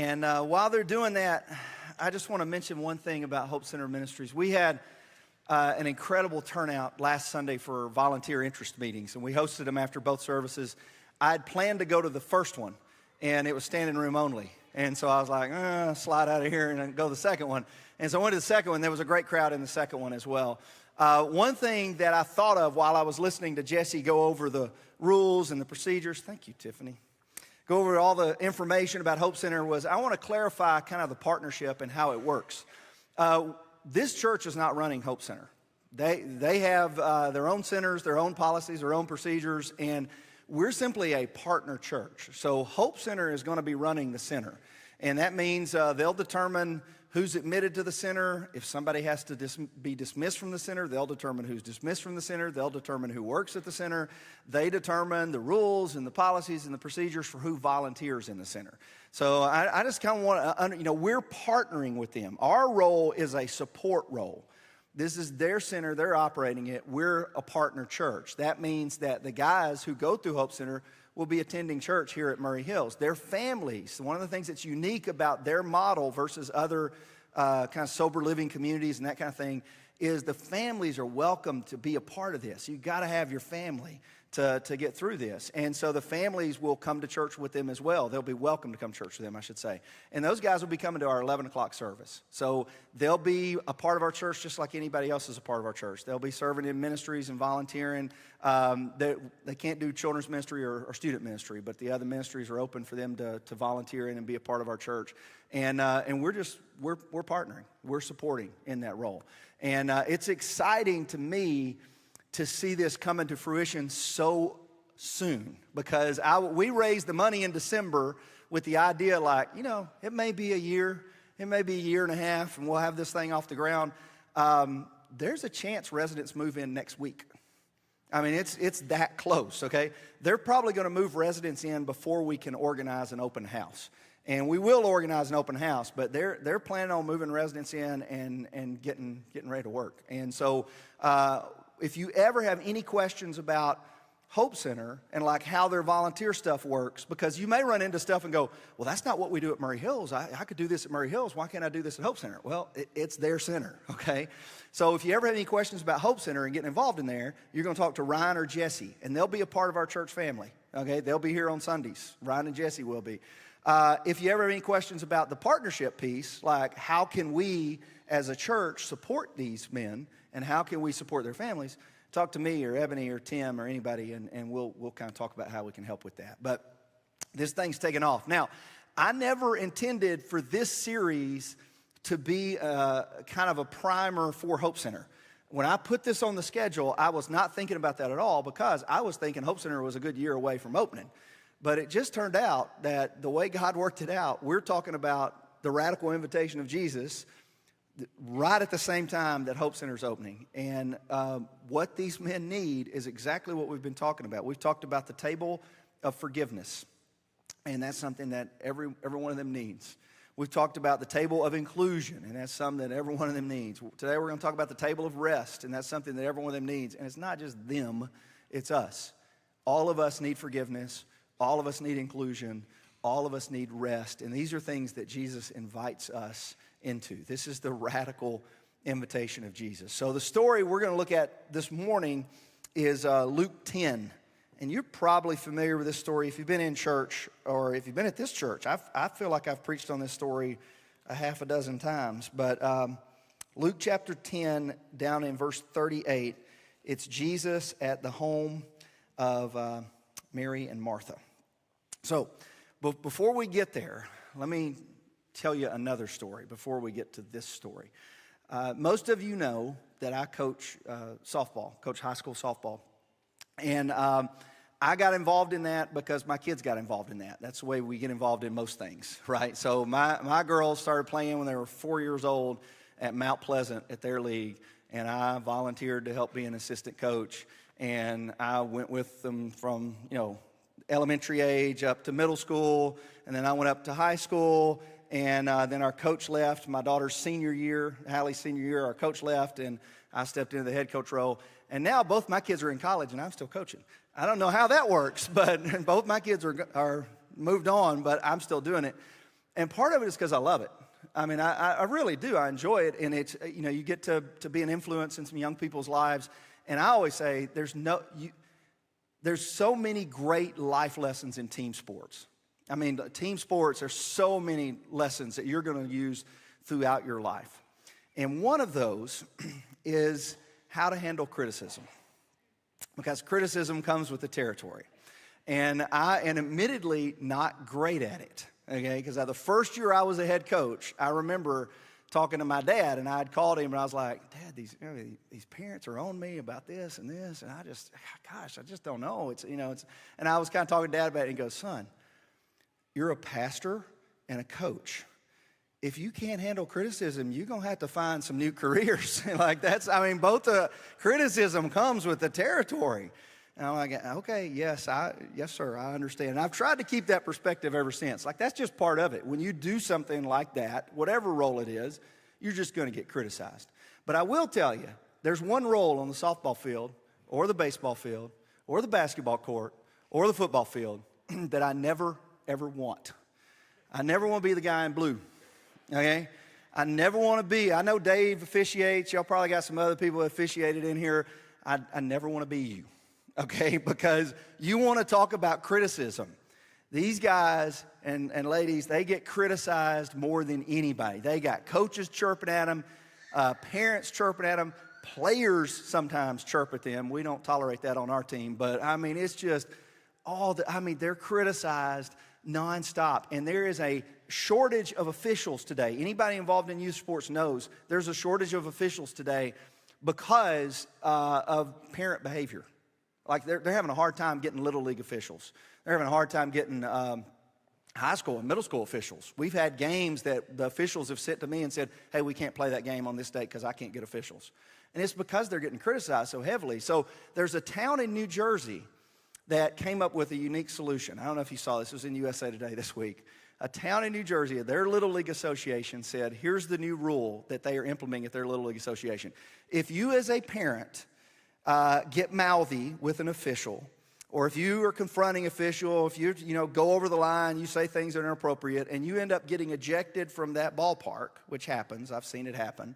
And while they're doing that, I just want to mention one thing about Hope Center Ministries. We had an incredible turnout last Sunday for volunteer interest meetings, and we hosted them after both services. I had planned to go to the first one, and it was standing room only. And so I was like, slide out of here and go to the second one. And so I went to the second one. There was a great crowd in the second one as well. One thing that I thought of while I was listening to Jesse go over the rules and the procedures, thank you, Tiffany, go over all the information about Hope Center was I want to clarify kind of the partnership and how it works. This church is not running Hope Center. They have their own centers, their own policies, their own procedures, and we're simply a partner church. So Hope Center is going to be running the center. And that means they'll determine who's admitted to the center. If somebody has to be dismissed from the center, they'll determine who's dismissed from the center. They'll determine who works at the center. They determine the rules and the policies and the procedures for who volunteers in the center. So I just kind of want to, we're partnering with them. Our role is a support role. This is their center. They're operating it. We're a partner church. That means that the guys who go through Hope Center will be attending church here at Murray Hills. Their families, one of the things that's unique about their model versus other kind of sober living communities and that kind of thing is the families are welcome to be a part of this. You've got to have your family to get through this. And so the families will come to church with them as well. They'll be welcome to come to church with them, I should say. And those guys will be coming to our 11 o'clock service. So they'll be a part of our church just like anybody else is a part of our church. They'll be serving in ministries and volunteering. They can't do children's ministry or student ministry, but the other ministries are open for them to volunteer in and be a part of our church. And we're partnering. We're supporting in that role. And it's exciting to me to see this come into fruition so soon because we raised the money in December with the idea it may be a year, it may be a year and a half, and we'll have this thing off the ground. There's a chance residents move in next week. I mean, it's that close, okay? They're probably going to move residents in before we can organize an open house. And we will organize an open house, but they're planning on moving residents in and getting ready to work. And so if you ever have any questions about Hope Center and like how their volunteer stuff works, because you may run into stuff and go, well, that's not what we do at Murray Hills. I could do this at Murray Hills. Why can't I do this at Hope Center? Well, it's their center, okay? So if you ever have any questions about Hope Center and getting involved in there, you're going to talk to Ryan or Jesse, and they'll be a part of our church family, okay? They'll be here on Sundays. Ryan and Jesse will be. If you ever have any questions about the partnership piece, like how can we as a church support these men and how can we support their families, talk to me or Ebony or Tim or anybody, and we'll kind of talk about how we can help with that. But this thing's taken off. Now, I never intended for this series to be kind of a primer for Hope Center. When I put this on the schedule, I was not thinking about that at all because I was thinking Hope Center was a good year away from opening. But it just turned out that the way God worked it out, we're talking about the radical invitation of Jesus right at the same time that Hope Center is opening. And what these men need is exactly what we've been talking about. We've talked about the table of forgiveness, and that's something that every one of them needs. We've talked about the table of inclusion, and that's something that every one of them needs. Today we're going to talk about the table of rest, and that's something that every one of them needs. And it's not just them, it's us. All of us need forgiveness. All of us need inclusion. All of us need rest. And these are things that Jesus invites us into. This is the radical invitation of Jesus. So the story we're going to look at this morning is Luke 10. And you're probably familiar with this story if you've been in church or if you've been at this church. I feel like I've preached on this story a half a dozen times. But Luke chapter 10, down in verse 38, it's Jesus at the home of Mary and Martha. So, before we get there, let me tell you another story before we get to this story. Most of you know that I coach softball, coach high school softball. And I got involved in that because my kids got involved in that. That's the way we get involved in most things, right? So my girls started playing when they were 4 years old at Mount Pleasant at their league, and I volunteered to help be an assistant coach. And I went with them from, elementary age up to middle school, and then I went up to high school, and then our coach left. My daughter's senior year, Hallie's senior year, our coach left, and I stepped into the head coach role. And now both my kids are in college, and I'm still coaching. I don't know how that works, but both my kids are moved on, but I'm still doing it. And part of it is because I love it. I mean, I really do. I enjoy it. And it's, you get to be an influence in some young people's lives. And I always say there's so many great life lessons in team sports. I mean, team sports, there's so many lessons that you're going to use throughout your life. And one of those is how to handle criticism. Because criticism comes with the territory. And I am admittedly not great at it, okay? Because the first year I was a head coach, I remember talking to my dad, and I had called him, and I was like, Dad, these parents are on me about this, and I just don't know. And I was kind of talking to Dad about it, and he goes, son, you're a pastor and a coach. If you can't handle criticism, you're going to have to find some new careers. Both the criticism comes with the territory. And I'm like, okay, yes, sir, I understand. And I've tried to keep that perspective ever since. That's just part of it. When you do something like that, whatever role it is, you're just going to get criticized. But I will tell you, there's one role on the softball field or the baseball field or the basketball court or the football field that I never, ever want. I never want to be the guy in blue. Okay? I never want to be. I know Dave officiates. Y'all probably got some other people that officiated in here. I never want to be you. Okay? Because you want to talk about criticism. These guys and ladies, they get criticized more than anybody. They got coaches chirping at them, parents chirping at them, players sometimes chirp at them. We don't tolerate that on our team. But, it's just they're criticized nonstop. And there is a shortage of officials today. Anybody involved in youth sports knows there's a shortage of officials today because of parent behavior. They're having a hard time getting little league officials. They're having a hard time getting high school and middle school officials. We've had games that the officials have said to me and said, hey, we can't play that game on this date because I can't get officials. And it's because they're getting criticized so heavily. So there's a town in New Jersey that came up with a unique solution. I don't know if you saw this. It was in USA Today this week. A town in New Jersey, their Little League Association said, here's the new rule that they are implementing at their Little League Association. If you as a parent get mouthy with an official, or if you are confronting official, if you go over the line, you say things that are inappropriate, and you end up getting ejected from that ballpark, which happens, I've seen it happen,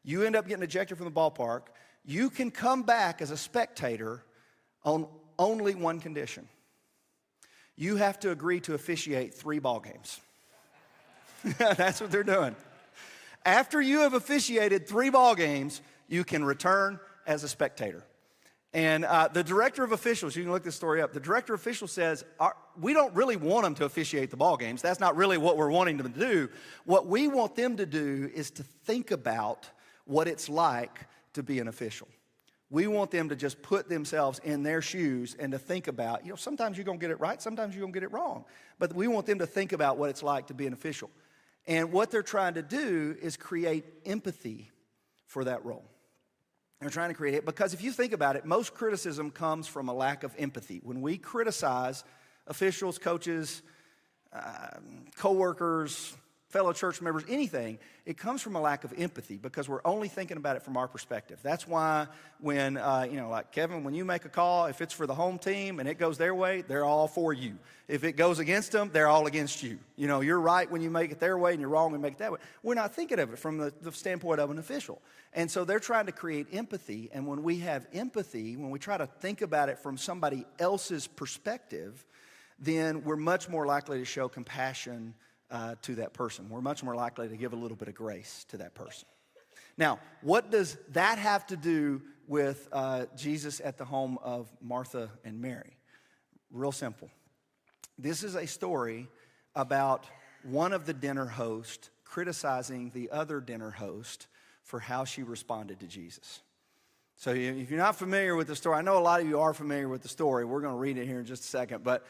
you end up getting ejected from the ballpark, you can come back as a spectator on only one condition. You have to agree to officiate 3 ball games. That's what they're doing. After you have officiated 3 ball games, you can return as a spectator. And the director of officials, you can look this story up, the director of officials says, we don't really want them to officiate the ball games. That's not really what we're wanting them to do. What we want them to do is to think about what it's like to be an official. We want them to just put themselves in their shoes and to think about, sometimes you're going to get it right, sometimes you're going to get it wrong. But we want them to think about what it's like to be an official. And what they're trying to do is create empathy for that role. They're trying to create it because if you think about it, most criticism comes from a lack of empathy. When we criticize officials, coaches, co-workers, fellow church members, anything, it comes from a lack of empathy because we're only thinking about it from our perspective. That's why when, like Kevin, when you make a call, if it's for the home team and it goes their way, they're all for you. If it goes against them, they're all against you. You're right when you make it their way and you're wrong when you make it that way. We're not thinking of it from the standpoint of an official. And so they're trying to create empathy. And when we have empathy, when we try to think about it from somebody else's perspective, then we're much more likely to show compassion to that person. We're much more likely to give a little bit of grace to that person. Now, what does that have to do with Jesus at the home of Martha and Mary? Real simple. This is a story about one of the dinner hosts criticizing the other dinner host for how she responded to Jesus. So if you're not familiar with the story, I know a lot of you are familiar with the story. We're going to read it here in just a second, but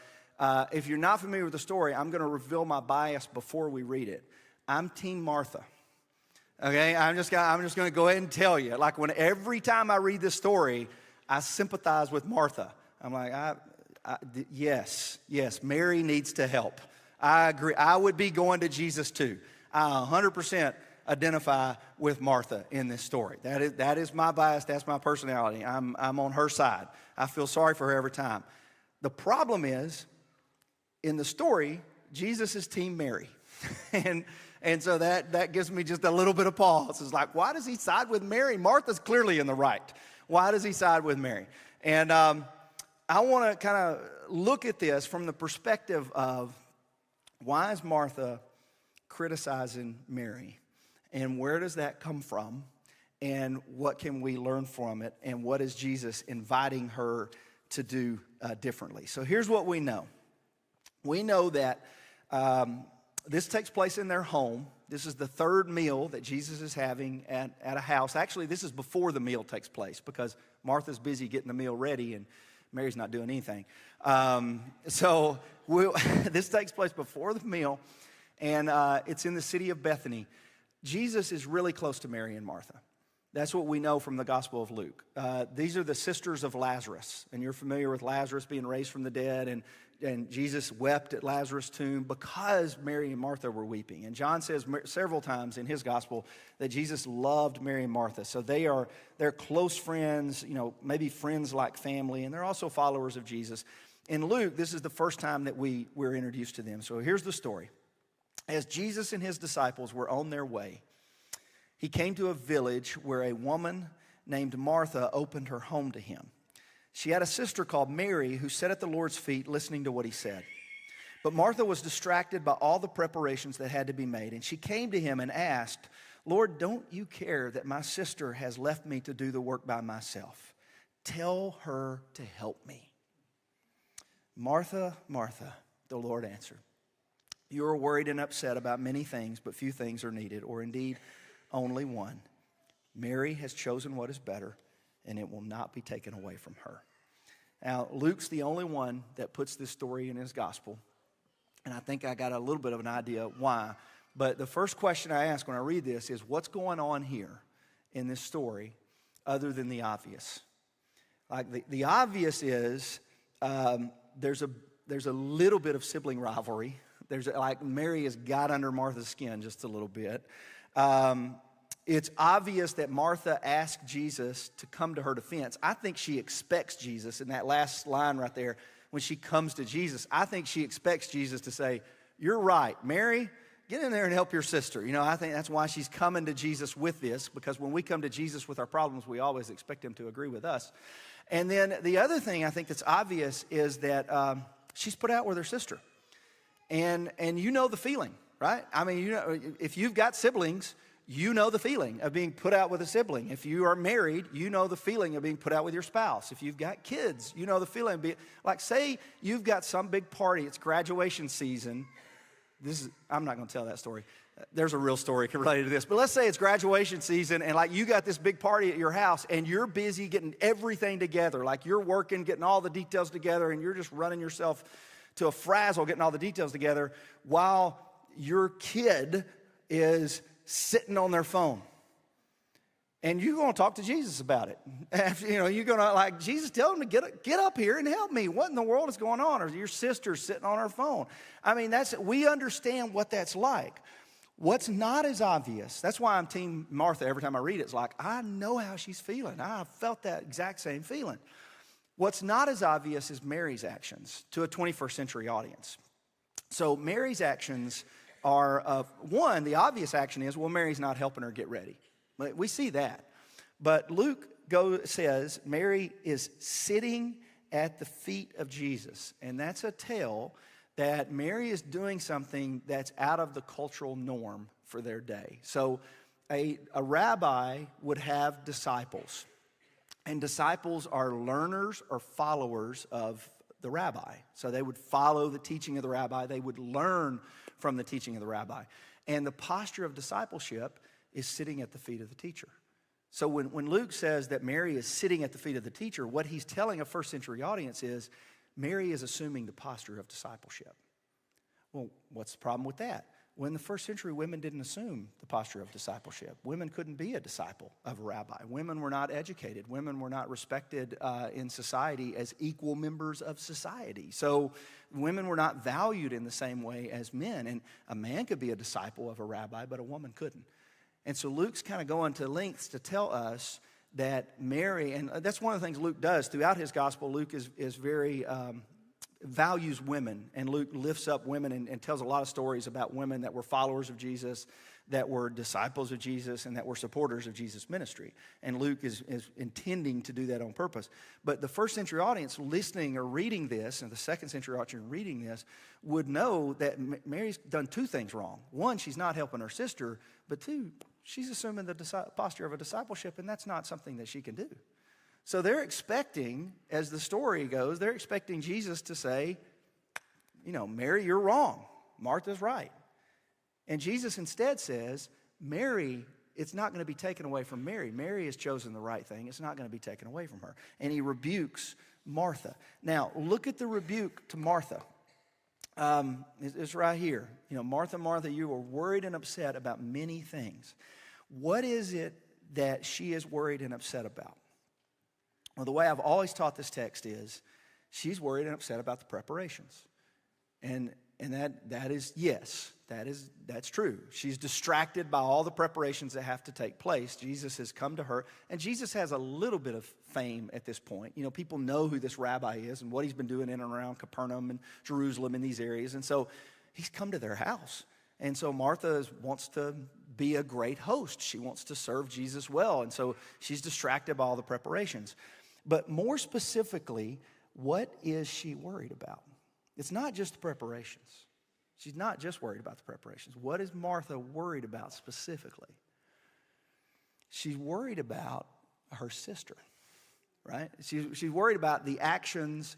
if you're not familiar with the story, I'm going to reveal my bias before we read it. I'm Team Martha. Okay, I'm just going to go ahead and tell you. Every time I read this story, I sympathize with Martha. I'm like, yes, Mary needs to help. I agree. I would be going to Jesus too. I 100% identify with Martha in this story. That is my bias. That's my personality. I'm on her side. I feel sorry for her every time. The problem is, in the story, Jesus is Team Mary. And so that gives me just a little bit of pause. It's like, why does he side with Mary? Martha's clearly in the right. Why does he side with Mary? And I want to kind of look at this from the perspective of, why is Martha criticizing Mary? And where does that come from? And what can we learn from it? And what is Jesus inviting her to do differently? So here's what we know. We know that this takes place in their home. This is the third meal that Jesus is having at a house. Actually, this is before the meal takes place, because Martha's busy getting the meal ready and Mary's not doing anything. This takes place before the meal, and it's in the city of Bethany. Jesus is really close to Mary and Martha. That's what we know from the Gospel of Luke. These are the sisters of Lazarus, and you're familiar with Lazarus being raised from the dead, and Jesus wept at Lazarus' tomb because Mary and Martha were weeping. And John says several times in his gospel that Jesus loved Mary and Martha. So they're close friends, maybe friends like family, and they're also followers of Jesus. In Luke, this is the first time that we're introduced to them. So here's the story. As Jesus and his disciples were on their way, he came to a village where a woman named Martha opened her home to him. She had a sister called Mary who sat at the Lord's feet listening to what he said. But Martha was distracted by all the preparations that had to be made, and she came to him and asked, "Lord, don't you care that my sister has left me to do the work by myself? Tell her to help me." "Martha, Martha," the Lord answered, "you are worried and upset about many things, but few things are needed, or indeed only one. Mary has chosen what is better, and it will not be taken away from her." Now, Luke's the only one that puts this story in his gospel, and I think I got a little bit of an idea why. But the first question I ask when I read this is, what's going on here in this story other than the obvious? Like the obvious is there's a little bit of sibling rivalry. Like Mary has got under Martha's skin just a little bit. It's obvious that Martha asked Jesus to come to her defense. I think she expects Jesus in that last line right there. When she comes to Jesus, I think she expects Jesus to say, "You're right, Mary, get in there and help your sister." I think that's why she's coming to Jesus with this, because when we come to Jesus with our problems, we always expect him to agree with us. And then the other thing I think that's obvious is that she's put out with her sister. And you know the feeling, right? I mean, if you've got siblings, you know the feeling of being put out with a sibling. If you are married, you know the feeling of being put out with your spouse. If you've got kids, you know the feeling of being, like, say you've got some big party, it's graduation season. I'm not going to tell that story. There's a real story related to this. But let's say it's graduation season, and like you got this big party at your house, and you're busy getting everything together. Like you're working, getting all the details together, and you're just running yourself to a frazzle getting all the details together while your kid is sitting on their phone. And you're going to talk to Jesus about it. You're going to, like, Jesus, tell him to get up here and help me. What in the world is going on? Or your sister's sitting on her phone. I mean, we understand what that's like. What's not as obvious, that's why I'm Team Martha every time I read it. It's like, I know how she's feeling. I felt that exact same feeling. What's not as obvious is Mary's actions to a 21st century audience. So Mary's actions are, one, the obvious action is, well, Mary's not helping her get ready. We see that. But Luke says Mary is sitting at the feet of Jesus. And that's a tell that Mary is doing something that's out of the cultural norm for their day. So a rabbi would have disciples. And disciples are learners or followers of the rabbi. So they would follow the teaching of the rabbi. They would learn from the teaching of the rabbi. And the posture of discipleship is sitting at the feet of the teacher. So when Luke says that Mary is sitting at the feet of the teacher, what he's telling a first century audience is Mary is assuming the posture of discipleship. Well, what's the problem with that? Well, in the first century, women didn't assume the posture of discipleship. Women couldn't be a disciple of a rabbi. Women were not educated. Women were not respected in society as equal members of society. So women were not valued in the same way as men. And a man could be a disciple of a rabbi, but a woman couldn't. And so Luke's kind of going to lengths to tell us that Mary, and that's one of the things Luke does throughout his gospel. Luke is very values women, and Luke lifts up women and tells a lot of stories about women that were followers of Jesus, that were disciples of Jesus, and that were supporters of Jesus' ministry. And Luke is intending to do that on purpose. But the first century audience listening or reading this, and the second century audience reading this, would know that Mary's done two things wrong. One, she's not helping her sister, but two, she's assuming the posture of a discipleship, and that's not something that she can do. So they're expecting, as the story goes, they're expecting Jesus to say, Mary, you're wrong. Martha's right. And Jesus instead says, Mary, it's not going to be taken away from Mary. Mary has chosen the right thing. It's not going to be taken away from her. And he rebukes Martha. Now, look at the rebuke to Martha. It's right here. Martha, Martha, you were worried and upset about many things. What is it that she is worried and upset about? Well, the way I've always taught this text is she's worried and upset about the preparations. And that is, yes, that's true. She's distracted by all the preparations that have to take place. Jesus has come to her, and Jesus has a little bit of fame at this point. People know who this rabbi is and what he's been doing in and around Capernaum and Jerusalem in these areas. And so he's come to their house. And so Martha wants to be a great host. She wants to serve Jesus well. And so she's distracted by all the preparations. But more specifically, what is she worried about? It's not just the preparations. She's not just worried about the preparations. What is Martha worried about specifically? She's worried about her sister, right? She's worried about the actions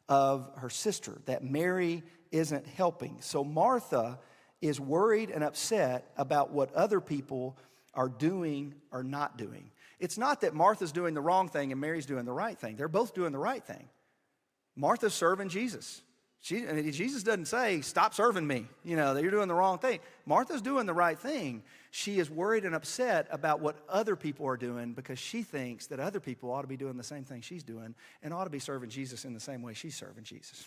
of her sister, that Mary isn't helping. So Martha is worried and upset about what other people are doing or not doing. It's not that Martha's doing the wrong thing and Mary's doing the right thing. They're both doing the right thing. Martha's serving Jesus. Jesus doesn't say, stop serving me. That you're doing the wrong thing. Martha's doing the right thing. She is worried and upset about what other people are doing because she thinks that other people ought to be doing the same thing she's doing and ought to be serving Jesus in the same way she's serving Jesus.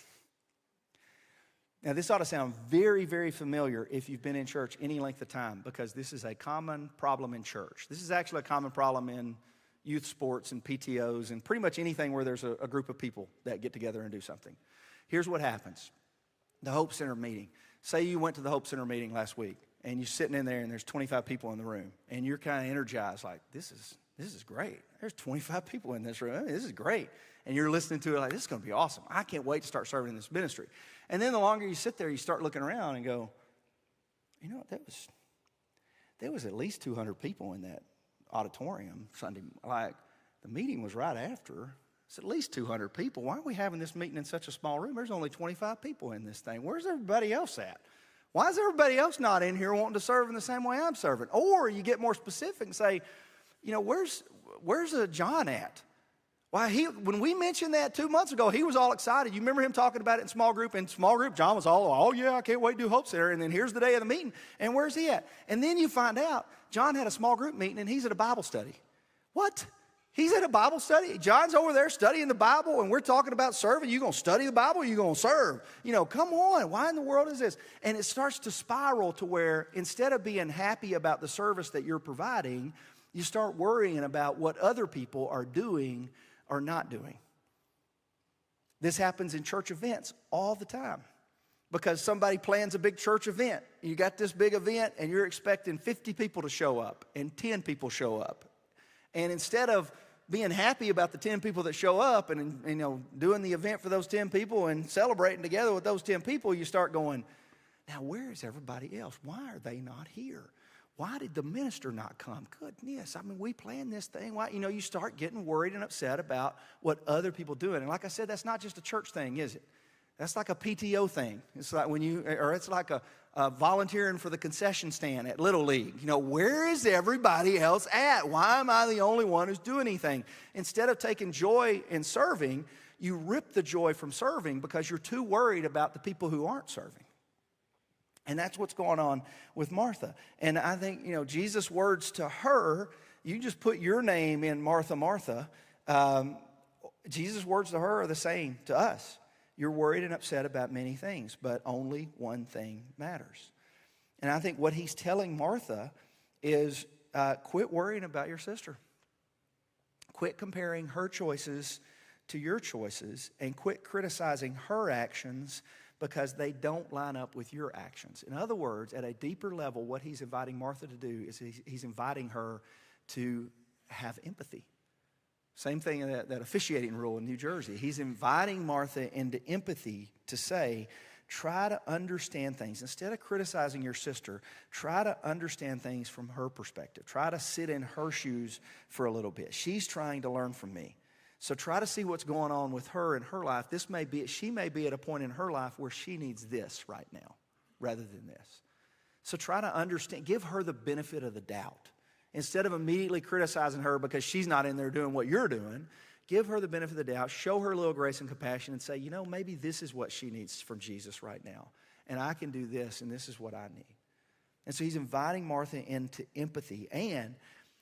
Now, this ought to sound very, very familiar if you've been in church any length of time, because this is a common problem in church. This is actually a common problem in youth sports and PTOs and pretty much anything where there's a group of people that get together and do something. Here's what happens. The Hope Center meeting. Say you went to the Hope Center meeting last week, and you're sitting in there, and there's 25 people in the room, and you're kind of energized, like, this is great. There's 25 people in this room. This is great. And you're listening to it like, this is going to be awesome. I can't wait to start serving in this ministry. And then the longer you sit there, you start looking around and go, there was at least 200 people in that auditorium Sunday. Like, the meeting was right after. It's at least 200 people. Why are we having this meeting in such a small room? There's only 25 people in this thing. Where's everybody else at? Why is everybody else not in here wanting to serve in the same way I'm serving? Or you get more specific and say, where's John at? Why, when we mentioned that 2 months ago, he was all excited. You remember him talking about it in small group? In small group, John was all, oh yeah, I can't wait to do Hope Center. And then here's the day of the meeting. And where's he at? And then you find out John had a small group meeting and he's at a Bible study. What? He's at a Bible study? John's over there studying the Bible and we're talking about serving. You going to study the Bible or you going to serve? Come on. Why in the world is this? And it starts to spiral to where instead of being happy about the service that you're providing, you start worrying about what other people are doing or not doing. This happens in church events all the time because somebody plans a big church event. You got this big event and you're expecting 50 people to show up and 10 people show up. And instead of being happy about the 10 people that show up and doing the event for those 10 people and celebrating together with those 10 people, you start going, now where is everybody else? Why are they not here? Why did the minister not come? Goodness, we planned this thing. Why? You start getting worried and upset about what other people are doing. And like I said, that's not just a church thing, is it? That's like a PTO thing. It's like it's like a volunteering for the concession stand at Little League. Where is everybody else at? Why am I the only one who's doing anything? Instead of taking joy in serving, you rip the joy from serving because you're too worried about the people who aren't serving. And that's what's going on with Martha. And I think, Jesus' words to her, you just put your name in Martha, Martha. Jesus' words to her are the same to us. You're worried and upset about many things, but only one thing matters. And I think what he's telling Martha is quit worrying about your sister. Quit comparing her choices to your choices and quit criticizing her actions because they don't line up with your actions. In other words, at a deeper level, what he's inviting Martha to do is he's inviting her to have empathy. Same thing in that officiating rule in New Jersey. He's inviting Martha into empathy to say, try to understand things. Instead of criticizing your sister, try to understand things from her perspective. Try to sit in her shoes for a little bit. She's trying to learn from me. So try to see what's going on with her in her life. She may be at a point in her life where she needs this right now rather than this. So try to understand, give her the benefit of the doubt. Instead of immediately criticizing her because she's not in there doing what you're doing, give her the benefit of the doubt, show her a little grace and compassion and say, maybe this is what she needs from Jesus right now. And I can do this, and this is what I need. And so he's inviting Martha into empathy, and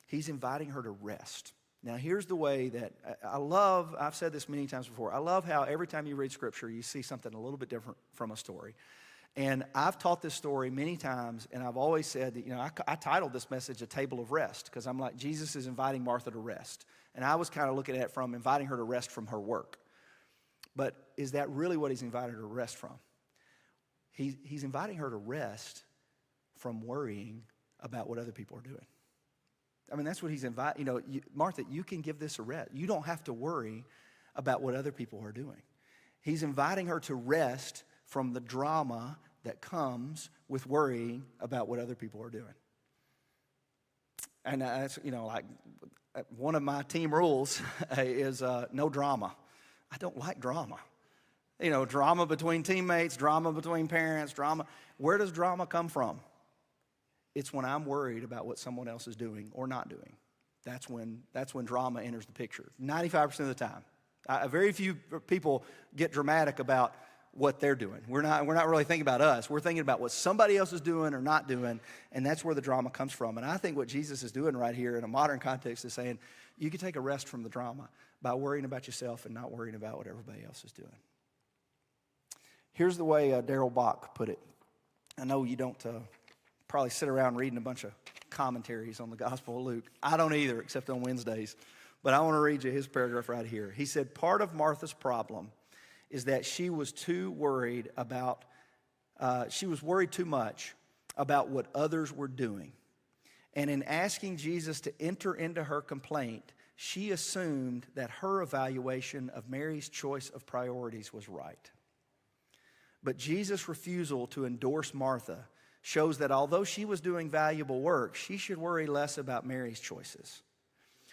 he's inviting her to rest. Now, here's the way that I've said this many times before, I love how every time you read Scripture, you see something a little bit different from a story. And I've taught this story many times, and I've always said that, I titled this message A Table of Rest, because I'm like, Jesus is inviting Martha to rest. And I was kind of looking at it from inviting her to rest from her work. But is that really what he's invited her to rest from? He's inviting her to rest from worrying about what other people are doing. I mean, that's what he's inviting. Martha, you can give this a rest. You don't have to worry about what other people are doing. He's inviting her to rest from the drama that comes with worrying about what other people are doing. And that's, like one of my team rules is no drama. I don't like drama. Drama between teammates, drama between parents, drama. Where does drama come from? It's when I'm worried about what someone else is doing or not doing. That's when drama enters the picture, 95% of the time. Very few people get dramatic about what they're doing. We're not really thinking about us. We're thinking about what somebody else is doing or not doing, and that's where the drama comes from. And I think what Jesus is doing right here in a modern context is saying, you can take a rest from the drama by worrying about yourself and not worrying about what everybody else is doing. Here's the way Darrell Bock put it. I know you don't probably sit around reading a bunch of commentaries on the Gospel of Luke. I don't either, except on Wednesdays. But I want to read you his paragraph right here. He said, part of Martha's problem is that she was worried too much about what others were doing. And in asking Jesus to enter into her complaint, she assumed that her evaluation of Mary's choice of priorities was right. But Jesus' refusal to endorse Martha shows that although she was doing valuable work, she should worry less about Mary's choices.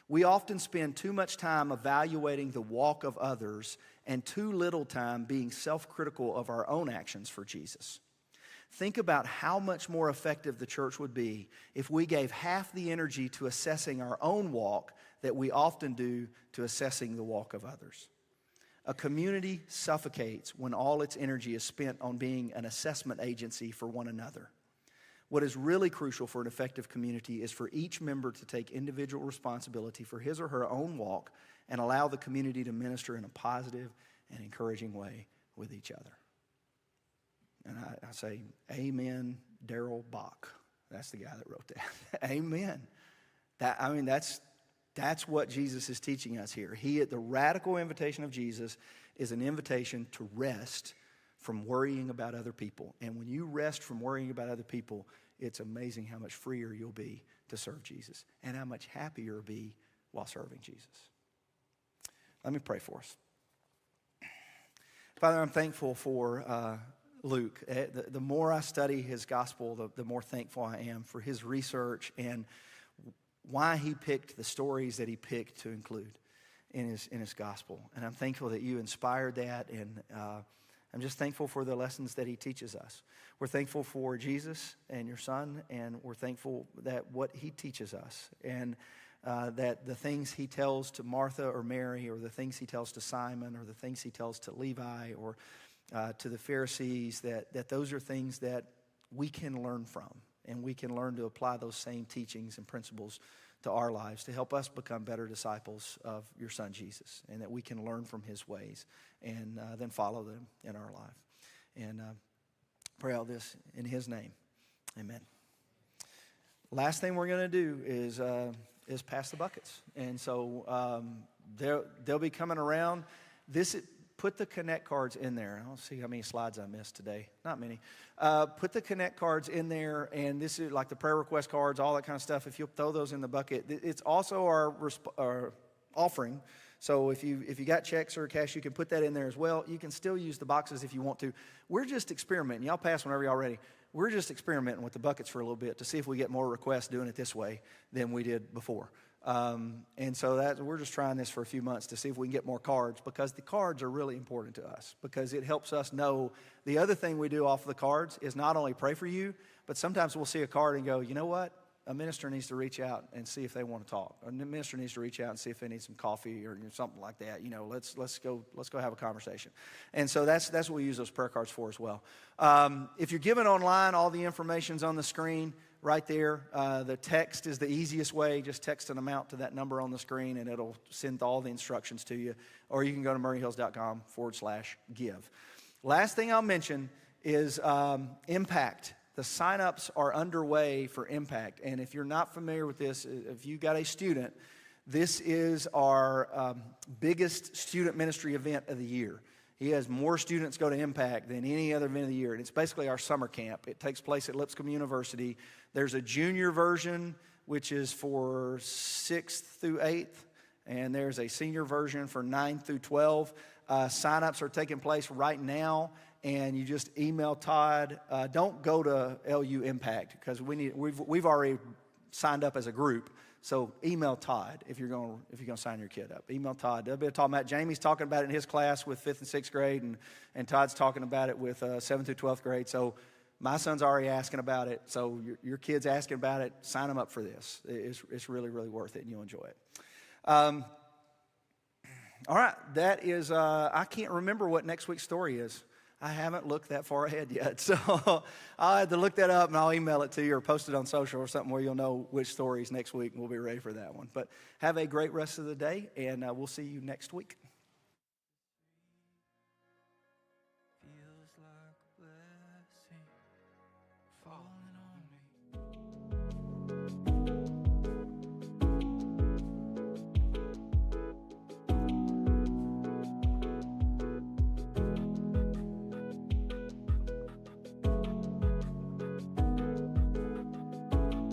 We often spend too much time evaluating the walk of others and too little time being self-critical of our own actions for Jesus. Think about how much more effective the church would be if we gave half the energy to assessing our own walk that we often do to assessing the walk of others. A community suffocates when all its energy is spent on being an assessment agency for one another. What is really crucial for an effective community is for each member to take individual responsibility for his or her own walk and allow the community to minister in a positive and encouraging way with each other. And I say, amen, Darrell Bock. That's the guy that wrote that. Amen. That's what Jesus is teaching us here. The radical invitation of Jesus is an invitation to rest from worrying about other people. And when you rest from worrying about other people, it's amazing how much freer you'll be to serve Jesus and how much happier you'll be while serving Jesus. Let me pray for us. Father, I'm thankful for Luke. The more I study his gospel, the more thankful I am for his research and why he picked the stories that he picked to include in his gospel. And I'm thankful that you inspired that, and I'm just thankful for the lessons that he teaches us. We're thankful for Jesus and your son, and we're thankful that what he teaches us, and that the things he tells to Martha or Mary, or the things he tells to Simon, or the things he tells to Levi, or to the Pharisees, that those are things that we can learn from, and we can learn to apply those same teachings and principles to our lives to help us become better disciples of your son Jesus, and that we can learn from his ways and then follow them in our life. And pray all this in his name. Amen. Last thing we're going to do is pass the buckets. And so they'll be coming around. Put the Connect cards in there. I'll see how many slides I missed today. Not many. Put the Connect cards in there, and this is like the prayer request cards, all that kind of stuff. If you'll throw those in the bucket, it's also our offering. So if you got checks or cash, you can put that in there as well. You can still use the boxes if you want to. We're just experimenting. Y'all pass whenever y'all ready. We're just experimenting with the buckets for a little bit to see if we get more requests doing it this way than we did before. And so we're just trying this for a few months to see if we can get more cards, because the cards are really important to us, because it helps us know. The other thing we do off of the cards is not only pray for you, but sometimes we'll see a card and go, you know what? A minister needs to reach out and see if they want to talk. A minister needs to reach out and see if they need some coffee or something like that. Let's go have a conversation. And so that's what we use those prayer cards for as well. If you're giving online, all the information's on the screen right there. The text is the easiest way. Just text an amount to that number on the screen, and it'll send all the instructions to you. Or you can go to murrayhills.com/give. Last thing I'll mention is Impact. The sign-ups are underway for Impact. And if you're not familiar with this, if you got a student, this is our biggest student ministry event of the year. He has more students go to Impact than any other event of the year. And it's basically our summer camp. It takes place at Lipscomb University. There's a junior version, which is for 6th through 8th. And there's a senior version for 9th through 12. Sign-ups are taking place right now. And you just email Todd. Don't go to LU Impact, because we've already signed up as a group. So email Todd if you're going to sign your kid up. Email Todd. They'll be talking about. Jamie's talking about it in his class with 5th and 6th grade, and Todd's talking about it with 7th through 12th grade. So my son's already asking about it. So your kid's asking about it. Sign them up for this. It's really, really worth it, and you'll enjoy it. All right, that is. I can't remember what next week's story is. I haven't looked that far ahead yet, so I'll have to look that up, and I'll email it to you or post it on social or something where you'll know which stories next week, and we'll be ready for that one. But have a great rest of the day, and we'll see you next week. Feels like a blessing falling on